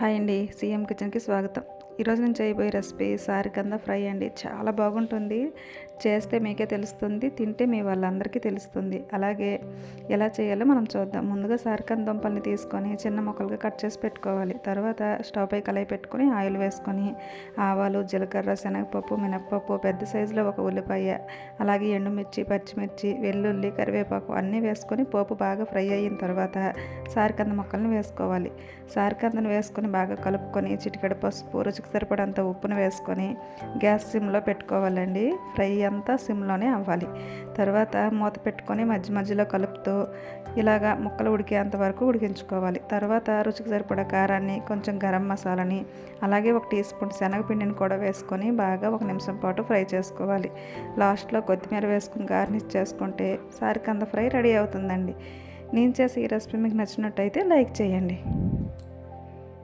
Hi అండి, CM కిచెన్కి స్వాగతం. ఈరోజు నేను చేయబోయే రెసిపీ సారికంద ఫ్రై అండి. చాలా బాగుంటుంది. చేస్తే మీకే తెలుస్తుంది, తింటే మీ వాళ్ళందరికీ తెలుస్తుంది. అలాగే ఎలా చేయాలో మనం చూద్దాం. ముందుగా సారికంద దుంపల్ని తీసుకొని చిన్న ముక్కలుగా కట్ చేసి పెట్టుకోవాలి. తర్వాత స్టవ్ పై కళాయి పెట్టుకొని ఆయిల్ వేసుకొని ఆవాలు, జీలకర్ర, శనగపప్పు, మినప్పప్పు, పెద్ద సైజులో ఒక ఉల్లిపాయ, అలాగే ఎండుమిర్చి, పచ్చిమిర్చి, వెల్లుల్లి, కరివేపాకు అన్నీ వేసుకొని పోపు బాగా ఫ్రై అయిన తర్వాత సారికంద ముక్కలను వేసుకోవాలి. సారికందను వేసుకొని బాగా కలుపుకొని చిటికెడు పసుపు, రుచికి సరిపడంత ఉప్పును వేసుకొని గ్యాస్ సిమ్లో పెట్టుకోవాలండి. ఫ్రై అంతా సిమ్లోనే అవ్వాలి. తర్వాత మూత పెట్టుకొని మధ్య మధ్యలో కలుపుతూ ఇలాగా ముక్కలు ఉడికేంత వరకు ఉడికించుకోవాలి. తర్వాత రుచికి సరిపడా కారాన్ని, కొంచెం గరం మసాలాని, అలాగే 1 టీ స్పూన్ శనగపిండిని కూడా వేసుకొని బాగా 1 నిమిషం పాటు ఫ్రై చేసుకోవాలి. లాస్ట్లో కొత్తిమీర వేసుకుని గార్నిష్ చేసుకుంటే సారికంద ఫ్రై రెడీ అవుతుందండి. నేను చేసే ఈ రెసిపీ మీకు నచ్చినట్టయితే లైక్ చేయండి.